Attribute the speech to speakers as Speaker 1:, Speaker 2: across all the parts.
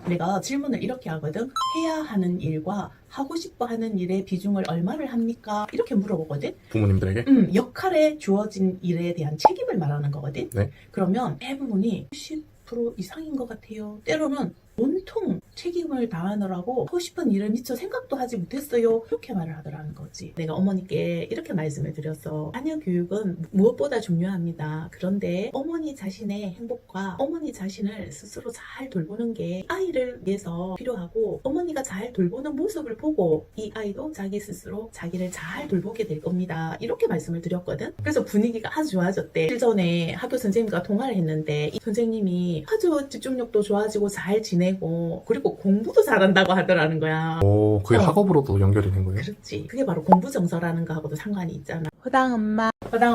Speaker 1: 내가 질문을 이렇게 하거든. 해야 하는 일과 하고 싶어 하는 일의 비중을 얼마를 합니까? 이렇게 물어보거든.
Speaker 2: 부모님들에게?
Speaker 1: 역할에 주어진 일에 대한 책임을 말하는 거거든.
Speaker 2: 네.
Speaker 1: 그러면 대부분이 10% 이상인 것 같아요. 때로는 온통 책임을 다하느라고 하고 싶은 일을 미처 생각도 하지 못했어요. 이렇게 말을 하더라는 거지. 내가 어머니께 이렇게 말씀을 드렸어. 자녀 교육은 무엇보다 중요합니다. 그런데 어머니 자신의 행복과 어머니 자신을 스스로 잘 돌보는 게 아이를 위해서 필요하고, 어머니가 잘 돌보는 모습을 보고 이 아이도 자기 스스로 자기를 잘 돌보게 될 겁니다. 이렇게 말씀을 드렸거든. 그래서 분위기가 아주 좋아졌대. 일전에 학교 선생님과 통화를 했는데 이 선생님이 아주 집중력도 좋아지고 잘 지내고 그리고 공부도 잘한다고 하더라는 거야.
Speaker 2: 오, 그게 학업으로도 연결이 된 거예요?
Speaker 1: 그렇지. 그게 바로 공부정서라는 거하고도 상관이 있잖아. 허당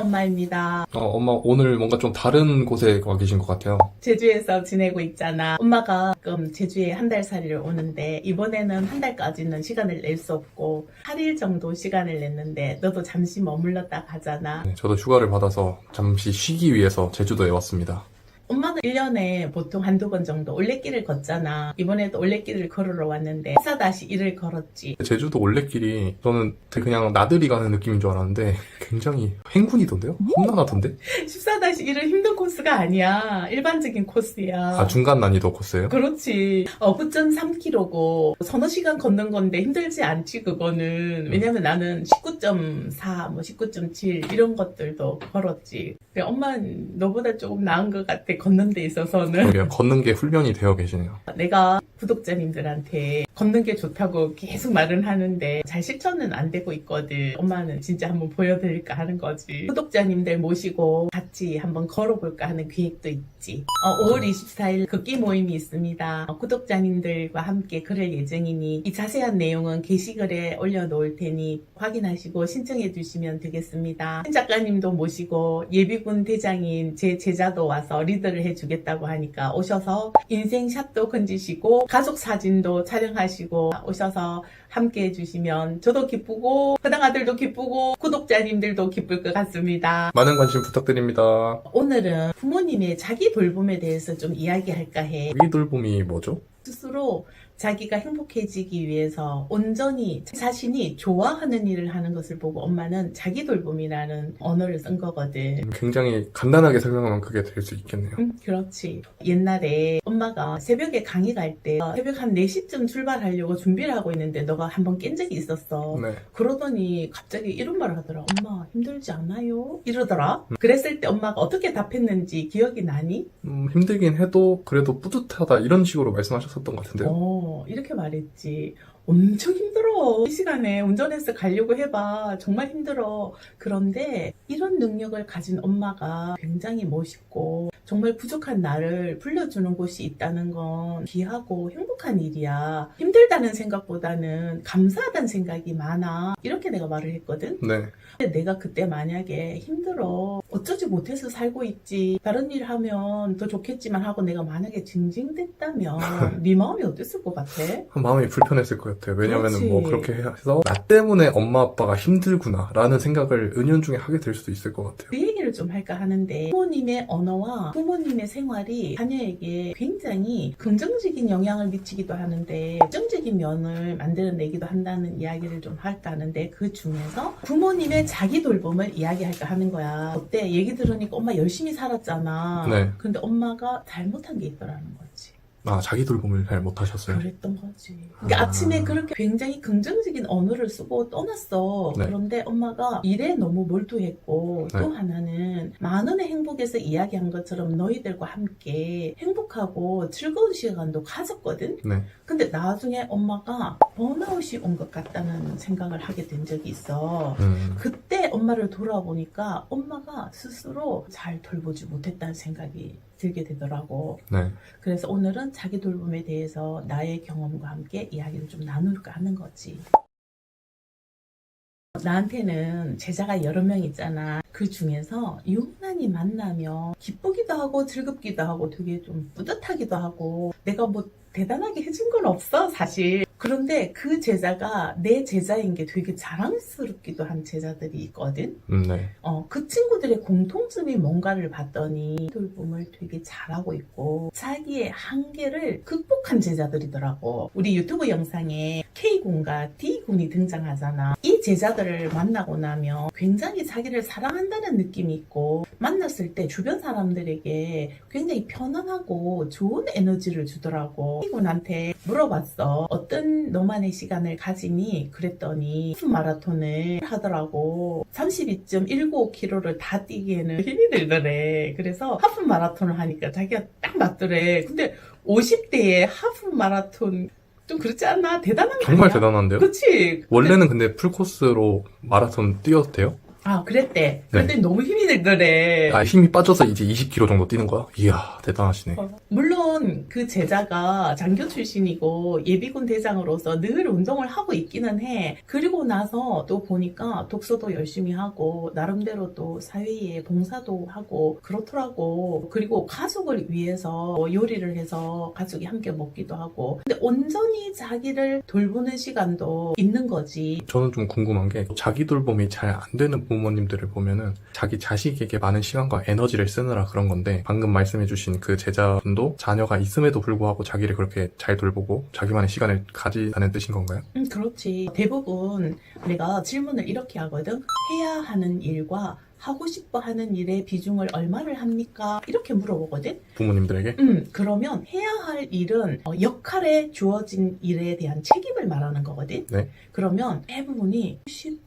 Speaker 1: 엄마입니다.
Speaker 2: 엄마 오늘 뭔가 좀 다른 곳에 와 계신 것 같아요.
Speaker 1: 제주에서 지내고 있잖아. 엄마가 가끔 제주에 한 달 살이를 오는데 이번에는 한 달까지는 시간을 낼 수 없고 8일 정도 시간을 냈는데 너도 잠시 머물렀다 가잖아.
Speaker 2: 네, 저도 휴가를 받아서 잠시 쉬기 위해서 제주도에 왔습니다.
Speaker 1: 엄마는 1년에 보통 한두 번 정도 올레길을 걷잖아. 이번에도 올레길을 걸으러 왔는데 14-1을 걸었지.
Speaker 2: 제주도 올레길이 저는 되게 그냥 나들이 가는 느낌인 줄 알았는데 굉장히 횡군이던데요? 험난하던데?
Speaker 1: 14-1은 힘든 코스가 아니야. 일반적인 코스야.
Speaker 2: 아, 중간 난이도 코스예요?
Speaker 1: 그렇지. 9.3km고 서너 시간 걷는 건데 힘들지 않지 그거는. 왜냐면 나는 19.4, 뭐 19.7 이런 것들도 걸었지. 근데 엄마는 너보다 조금 나은 것 같아. 걷는 데 있어서는.
Speaker 2: 그러게요. 걷는 게 훈련이 되어 계시네요.
Speaker 1: 내가 구독자님들한테 걷는 게 좋다고 계속 말은 하는데 잘 실천은 안 되고 있거든. 엄마는 진짜 한번 보여드릴까 하는 거지. 구독자님들 모시고 같이 한번 걸어볼까 하는 계획도 있지. 5월 24일 걷기 모임이 있습니다. 구독자님들과 함께 그럴 예정이니 이 자세한 내용은 게시글에 올려놓을 테니 확인하시고 신청해 주시면 되겠습니다. 신 작가님도 모시고 예비군 대장인 제 제자도 와서 리더를 해주겠다고 하니까 오셔서 인생샷도 건지시고 가족 사진도 촬영하시고 오셔서 함께 해주시면 저도 기쁘고 허당 아들도 기쁘고 구독자님들도 기쁠 것 같습니다.
Speaker 2: 많은 관심 부탁드립니다.
Speaker 1: 오늘은 부모님의 자기 돌봄에 대해서 좀 이야기할까 해.
Speaker 2: 자기 돌봄이 뭐죠?
Speaker 1: 스스로 자기가 행복해지기 위해서 온전히 자신이 좋아하는 일을 하는 것을 보고 엄마는 자기 돌봄이라는 언어를 쓴 거거든.
Speaker 2: 굉장히 간단하게 설명하면 그게 될 수 있겠네요.
Speaker 1: 그렇지. 옛날에 엄마가 새벽에 강의 갈 때 새벽 한 4시쯤 출발하려고 준비를 하고 있는데 너가 한번 깬 적이 있었어.
Speaker 2: 네.
Speaker 1: 그러더니 갑자기 이런 말을 하더라. 엄마 힘들지 않아요? 이러더라. 그랬을 때 엄마가 어떻게 답했는지 기억이 나니?
Speaker 2: 힘들긴 해도 그래도 뿌듯하다 이런 식으로 말씀하셨었던 것 같은데요.
Speaker 1: 이렇게 말했지. 엄청 힘들어. 이 시간에 운전해서 가려고 해봐. 정말 힘들어. 그런데 이런 능력을 가진 엄마가 굉장히 멋있고 정말 부족한 나를 불러주는 곳이 있다는 건 귀하고 행복한 일이야. 힘들다는 생각보다는 감사하다는 생각이 많아. 이렇게 내가 말을 했거든.
Speaker 2: 네.
Speaker 1: 근데 내가 그때 만약에 힘들어. 어쩌지 못해서 살고 있지. 다른 일 하면 더 좋겠지만 하고 내가 만약에 징징댔다면 네 마음이 어땠을 것 같아?
Speaker 2: 마음이 불편했을 것 같아요. 왜냐면은
Speaker 1: 그렇지.
Speaker 2: 뭐 그렇게 해서 나 때문에 엄마 아빠가 힘들구나 라는 생각을 은연중에 하게 될 수도 있을 것 같아요.
Speaker 1: 그 얘기를 좀 할까 하는데 부모님의 언어와 부모님의 생활이 자녀에게 굉장히 긍정적인 영향을 미치기도 하는데 부정적인 면을 만들어내기도 한다는 이야기를 좀 할까 하는데 그 중에서 부모님의 자기 돌봄을 이야기할까 하는 거야. 그때 얘기 들으니까 엄마 열심히 살았잖아.
Speaker 2: 네.
Speaker 1: 근데 엄마가 잘못한 게 있더라는 거지.
Speaker 2: 아, 자기 돌봄을 잘 못하셨어요.
Speaker 1: 그랬던 거지. 그러니까 아침에 그렇게 굉장히 긍정적인 언어를 쓰고 떠났어.
Speaker 2: 네.
Speaker 1: 그런데 엄마가 일에 너무 몰두했고
Speaker 2: 네.
Speaker 1: 또 하나는 만원의 행복에서 이야기한 것처럼 너희들과 함께 행복하고 즐거운 시간도 가졌거든.
Speaker 2: 네.
Speaker 1: 근데 나중에 엄마가 번아웃이 온 것 같다는 생각을 하게 된 적이 있어. 그때 엄마를 돌아보니까 엄마가 스스로 잘 돌보지 못했다는 생각이 들게 되더라고.
Speaker 2: 네.
Speaker 1: 그래서 오늘은 자기 돌봄에 대해서 나의 경험과 함께 이야기를 좀 나눌까 하는 거지. 나한테는 제자가 여러 명 있잖아. 그 중에서 유난히 만나면 기쁘기도 하고 즐겁기도 하고 되게 좀 뿌듯하기도 하고 내가 뭐 대단하게 해준 건 없어 사실. 그런데 그 제자가 내 제자인 게 되게 자랑스럽기도 한 제자들이 있거든.
Speaker 2: 네.
Speaker 1: 그 친구들의 공통점이 뭔가를 봤더니 돌봄을 되게 잘하고 있고 자기의 한계를 극복한 제자들이더라고. 우리 유튜브 영상에 K군과 D군이 등장하잖아. 이 제자들을 만나고 나면 굉장히 자기를 사랑한다는 느낌이 있고 만났을 때 주변 사람들에게 굉장히 편안하고 좋은 에너지를 주더라고. K군한테 물어봤어. 어떤 너만의 시간을 가지니? 그랬더니 하프 마라톤을 하더라고. 32.195km를 다 뛰기에는 힘이 들더래. 그래서 하프 마라톤을 하니까 자기가 딱 맞더래. 근데 50대에 하프 마라톤 좀 그렇지 않나? 대단한 거
Speaker 2: 정말
Speaker 1: 아니야?
Speaker 2: 대단한데요?
Speaker 1: 그치?
Speaker 2: 원래는 근데 풀코스로 마라톤 뛰어도 돼요?
Speaker 1: 그랬대. 그런데 너무 힘이 들더래.
Speaker 2: 힘이 빠져서 이제 20km 정도 뛰는 거야? 이야, 대단하시네.
Speaker 1: 물론 그 제자가 장교 출신이고 예비군 대장으로서 늘 운동을 하고 있기는 해. 그리고 나서 또 보니까 독서도 열심히 하고 나름대로 또 사회에 봉사도 하고 그렇더라고. 그리고 가족을 위해서 요리를 해서 가족이 함께 먹기도 하고. 근데 온전히 자기를 돌보는 시간도 있는 거지.
Speaker 2: 저는 좀 궁금한 게 자기 돌봄이 잘 안 되는 부모님들을 보면은 자기 자식에게 많은 시간과 에너지를 쓰느라 그런 건데 방금 말씀해주신 그 제자분도 자녀가 있음에도 불구하고 자기를 그렇게 잘 돌보고 자기만의 시간을 가지라는 뜻인 건가요?
Speaker 1: 그렇지. 대부분 내가 질문을 이렇게 하거든. 해야 하는 일과 하고 싶어 하는 일의 비중을 얼마를 합니까? 이렇게 물어보거든.
Speaker 2: 부모님들에게?
Speaker 1: 그러면 해야 할 일은 역할에 주어진 일에 대한 책임을 말하는 거거든.
Speaker 2: 네.
Speaker 1: 그러면 대부분이 10%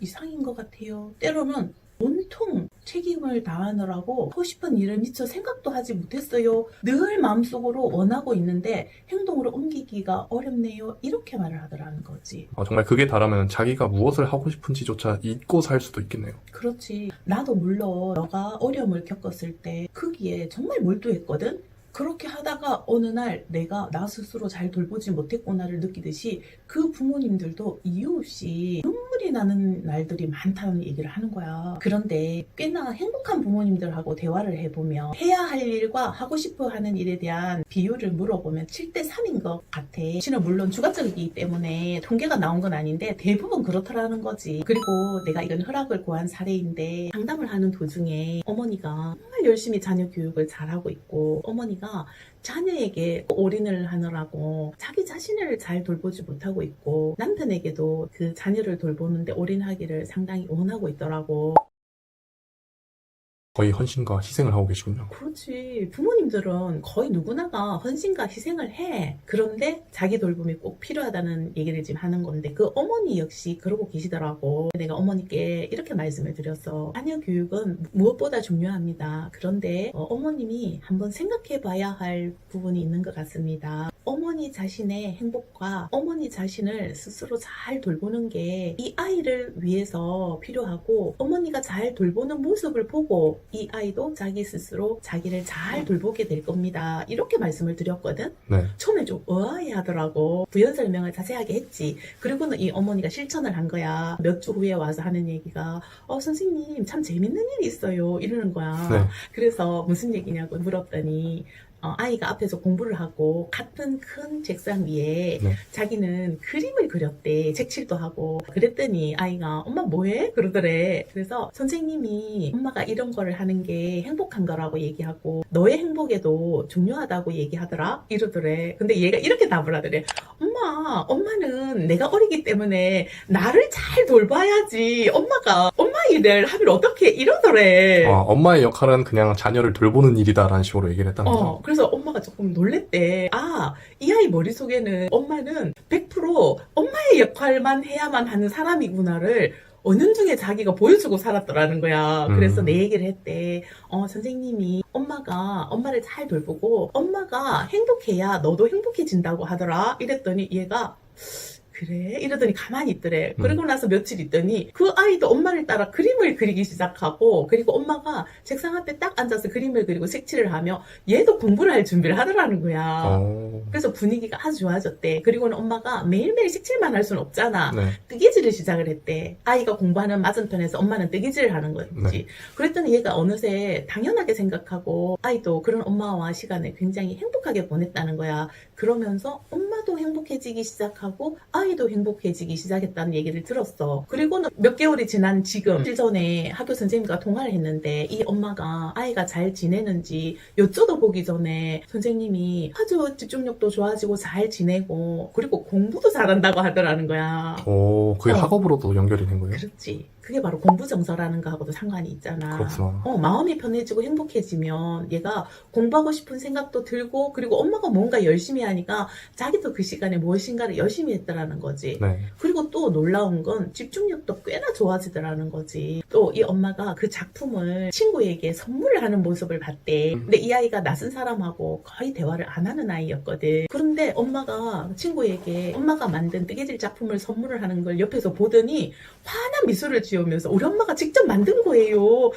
Speaker 1: 이상인 것 같아요. 때로는 온통 책임을 다하느라고 하고 싶은 일을 미처 생각도 하지 못했어요. 늘 마음속으로 원하고 있는데 행동으로 옮기기가 어렵네요. 이렇게 말을 하더라는 거지.
Speaker 2: 정말 그게 다라면 자기가 무엇을 하고 싶은지조차 잊고 살 수도 있겠네요.
Speaker 1: 그렇지. 나도 물론 너가 어려움을 겪었을 때 크기에 정말 몰두했거든. 그렇게 하다가 어느 날 내가 나 스스로 잘 돌보지 못했구나를 느끼듯이 그 부모님들도 이유 없이 눈물이 나는 날들이 많다는 얘기를 하는 거야. 그런데 꽤나 행복한 부모님들하고 대화를 해보면 해야 할 일과 하고 싶어 하는 일에 대한 비율을 물어보면 7대 3인 것 같아. 실은 물론 주관적이기 때문에 통계가 나온 건 아닌데 대부분 그렇더라는 거지. 그리고 내가 이건 허락을 구한 사례인데 상담을 하는 도중에 어머니가 정말 열심히 자녀 교육을 잘하고 있고 어머니가 자녀에게 올인을 하느라고 자기 자신을 잘 돌보지 못하고 있고 남편에게도 그 자녀를 돌보는데 올인하기를 상당히 원하고 있더라고.
Speaker 2: 거의 헌신과 희생을 하고 계시군요.
Speaker 1: 그렇지. 부모님들은 거의 누구나가 헌신과 희생을 해. 그런데 자기 돌봄이 꼭 필요하다는 얘기를 지금 하는 건데 그 어머니 역시 그러고 계시더라고. 내가 어머니께 이렇게 말씀을 드렸어. 자녀 교육은 무엇보다 중요합니다. 그런데 어머님이 한번 생각해 봐야 할 부분이 있는 것 같습니다. 어머니 자신의 행복과 어머니 자신을 스스로 잘 돌보는 게 이 아이를 위해서 필요하고 어머니가 잘 돌보는 모습을 보고 이 아이도 자기 스스로 자기를 잘 돌보게 될 겁니다. 이렇게 말씀을 드렸거든.
Speaker 2: 네.
Speaker 1: 처음에 좀 의아해 하더라고. 부연 설명을 자세하게 했지. 그리고는 이 어머니가 실천을 한 거야. 몇 주 후에 와서 하는 얘기가 선생님 참 재밌는 일이 있어요. 이러는 거야.
Speaker 2: 네.
Speaker 1: 그래서 무슨 얘기냐고 물었더니 아이가 앞에서 공부를 하고 같은 큰 책상 위에
Speaker 2: 네.
Speaker 1: 자기는 그림을 그렸대. 색칠도 하고. 그랬더니 아이가 엄마 뭐해? 그러더래. 그래서 선생님이 엄마가 이런 거를 하는 게 행복한 거라고 얘기하고 너의 행복에도 중요하다고 얘기하더라. 이러더래. 근데 얘가 이렇게 답을 하더래. 엄마는 내가 어리기 때문에 나를 잘 돌봐야지. 엄마 일을 하면 어떻게 이러더래.
Speaker 2: 엄마의 역할은 그냥 자녀를 돌보는 일이다라는 식으로 얘기를 했다는 거죠.
Speaker 1: 그래서 엄마가 조금 놀랬대. 이 아이 머릿속에는 엄마는 100% 엄마의 역할만 해야만 하는 사람이구나를 은연중에 자기가 보여주고 살았더라는 거야. 그래서 내 얘기를 했대. 선생님이 엄마가 엄마를 잘 돌보고 엄마가 행복해야 너도 행복해진다고 하더라. 이랬더니 얘가 그래? 이러더니 가만히 있더래. 그리고 나서 며칠 있더니 그 아이도 엄마를 따라 그림을 그리기 시작하고, 그리고 엄마가 책상 앞에 딱 앉아서 그림을 그리고 색칠을 하며 얘도 공부를 할 준비를 하더라는 거야. 그래서 분위기가 아주 좋아졌대. 그리고는 엄마가 매일매일 색칠만 할 수는 없잖아.
Speaker 2: 네.
Speaker 1: 뜨개질을 시작을 했대. 아이가 공부하는 맞은편에서 엄마는 뜨개질을 하는 거지.
Speaker 2: 네.
Speaker 1: 그랬더니 얘가 어느새 당연하게 생각하고 아이도 그런 엄마와 시간을 굉장히 행복하게 보냈다는 거야. 그러면서 엄마도 행복해지기 시작하고 아이도 행복해지기 시작했다는 얘기를 들었어. 그리고는 몇 개월이 지난 지금, 며칠 전에 학교 선생님과 통화를 했는데 이 엄마가 아이가 잘 지내는지 여쭤보기 전에 선생님이 아주 집중력도 좋아지고 잘 지내고 그리고 공부도 잘한다고 하더라는 거야.
Speaker 2: 그게 학업으로도 연결이 된 거예요?
Speaker 1: 그렇지. 그게 바로 공부 정서라는 거하고도 상관이 있잖아.
Speaker 2: 그렇구나.
Speaker 1: 마음이 편해지고 행복해지면 얘가 공부하고 싶은 생각도 들고, 그리고 엄마가 뭔가 열심히 하니까 자기도 그 시간에 무엇인가를 열심히 했더라는 거지.
Speaker 2: 네.
Speaker 1: 그리고 또 놀라운 건 집중력도 꽤나 좋아지더라는 거지. 또 이 엄마가 그 작품을 친구에게 선물을 하는 모습을 봤대. 근데 이 아이가 낯선 사람하고 거의 대화를 안 하는 아이였거든. 그런데 엄마가 친구에게 엄마가 만든 뜨개질 작품을 선물을 하는 걸 옆에서 보더니 환한 미소를 지으면서 우리 엄마가 직접 만든 거예요.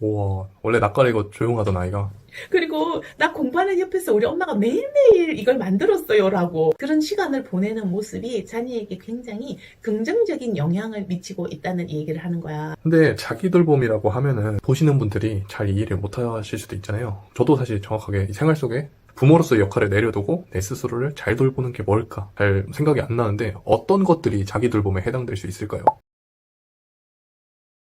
Speaker 2: 우와, 원래 낯가리고 조용하던 아이가.
Speaker 1: 그리고 나 공부하는 옆에서 우리 엄마가 매일매일 이걸 만들었어요 라고, 그런 시간을 보내는 모습이 자녀에게 굉장히 긍정적인 영향을 미치고 있다는 얘기를 하는 거야.
Speaker 2: 근데 자기 돌봄이라고 하면은 보시는 분들이 잘 이해를 못 하실 수도 있잖아요. 저도 사실 정확하게 생활 속에 부모로서의 역할을 내려두고 내 스스로를 잘 돌보는 게 뭘까 잘 생각이 안 나는데, 어떤 것들이 자기 돌봄에 해당될 수 있을까요?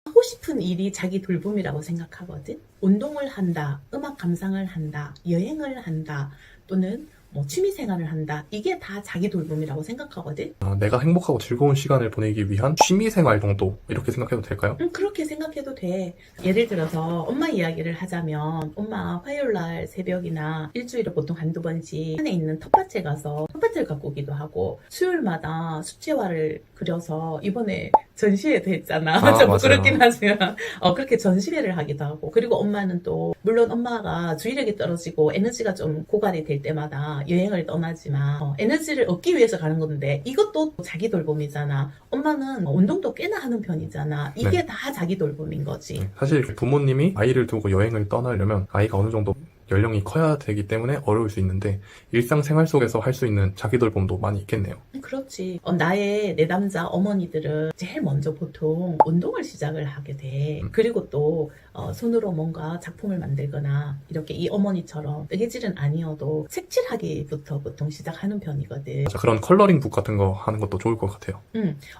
Speaker 1: 하고 싶은 일이 자기 돌봄이라고 생각하거든. 운동을 한다, 음악 감상을 한다, 여행을 한다, 또는 취미 생활을 한다. 이게 다 자기 돌봄이라고 생각하거든.
Speaker 2: 내가 행복하고 즐거운 시간을 보내기 위한 취미생활 정도, 이렇게 생각해도 될까요?
Speaker 1: 그렇게 생각해도 돼. 예를 들어서 엄마 이야기를 하자면, 엄마 화요일날 새벽이나 일주일에 보통 한두 번씩 산에 있는 텃밭에 가서 텃밭을 가꾸기도 하고, 수요일마다 수채화를 그려서 이번에 전시회도 했잖아. 좀
Speaker 2: 맞아요.
Speaker 1: 그렇긴 하지만 그렇게 전시회를 하기도 하고, 그리고 엄마는 또 물론 엄마가 주의력이 떨어지고 에너지가 좀 고갈이 될 때마다 여행을 떠나지만 에너지를 얻기 위해서 가는 건데 이것도 자기 돌봄이잖아. 엄마는 운동도 꽤나 하는 편이잖아. 이게
Speaker 2: 네.
Speaker 1: 다 자기 돌봄인 거지.
Speaker 2: 사실 부모님이 아이를 두고 여행을 떠나려면 아이가 어느 정도 연령이 커야 되기 때문에 어려울 수 있는데, 일상생활 속에서 할 수 있는 자기 돌봄도 많이 있겠네요.
Speaker 1: 그렇지. 나의 내담자 어머니들은 제일 먼저 보통 운동을 시작을 하게 돼. 그리고 또 손으로 뭔가 작품을 만들거나 이렇게 이 어머니처럼 뜨개질은 아니어도 색칠하기부터 보통 시작하는 편이거든.
Speaker 2: 맞아, 그런 컬러링 북 같은 거 하는 것도 좋을 것 같아요.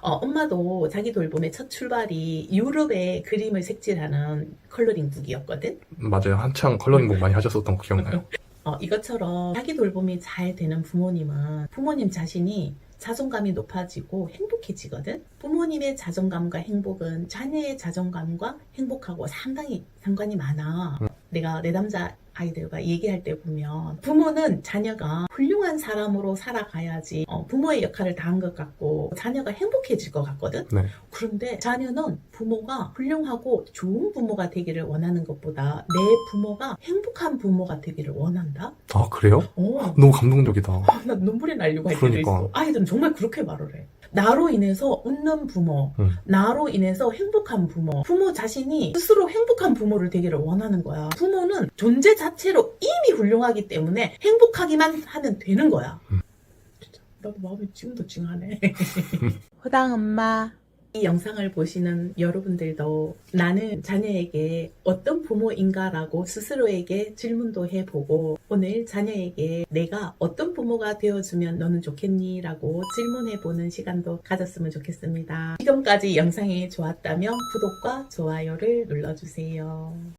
Speaker 1: 엄마도 자기 돌봄의 첫 출발이 유럽의 그림을 색칠하는 컬러링 북이었거든.
Speaker 2: 맞아요. 한창 컬러링 북 많이 하셨었던 거 기억나요.
Speaker 1: 이것처럼 자기 돌봄이 잘 되는 부모님은 부모님 자신이 자존감이 높아지고 행복해지거든. 부모님의 자존감과 행복은 자녀의 자존감과 행복하고 상당히 상관이 많아. 내가 내담자 아이들과 얘기할 때 보면 부모는 자녀가 훌륭한 사람으로 살아가야지 부모의 역할을 다한 것 같고 자녀가 행복해질 것 같거든.
Speaker 2: 네.
Speaker 1: 그런데 자녀는 부모가 훌륭하고 좋은 부모가 되기를 원하는 것보다 내 부모가 행복한 부모가 되기를 원한다.
Speaker 2: 아, 그래요? 너무 감동적이다.
Speaker 1: 나 눈물이 나려고 할 때도
Speaker 2: 그러니까.
Speaker 1: 있어. 아이들은 정말 그렇게 말을 해. 나로 인해서 웃는 부모, 나로 인해서 행복한 부모, 부모 자신이 스스로 행복한 부모를 되기를 원하는 거야. 부모는 존재 자체로 이미 훌륭하기 때문에 행복하기만 하면 되는 거야. 진짜 나도 마음이 지금도 찡하네.
Speaker 3: 호당 엄마.
Speaker 1: 이 영상을 보시는 여러분들도 나는 자녀에게 어떤 부모인가라고 스스로에게 질문도 해보고, 오늘 자녀에게 내가 어떤 부모가 되어주면 너는 좋겠니? 라고 질문해보는 시간도 가졌으면 좋겠습니다. 지금까지 영상이 좋았다면 구독과 좋아요를 눌러주세요.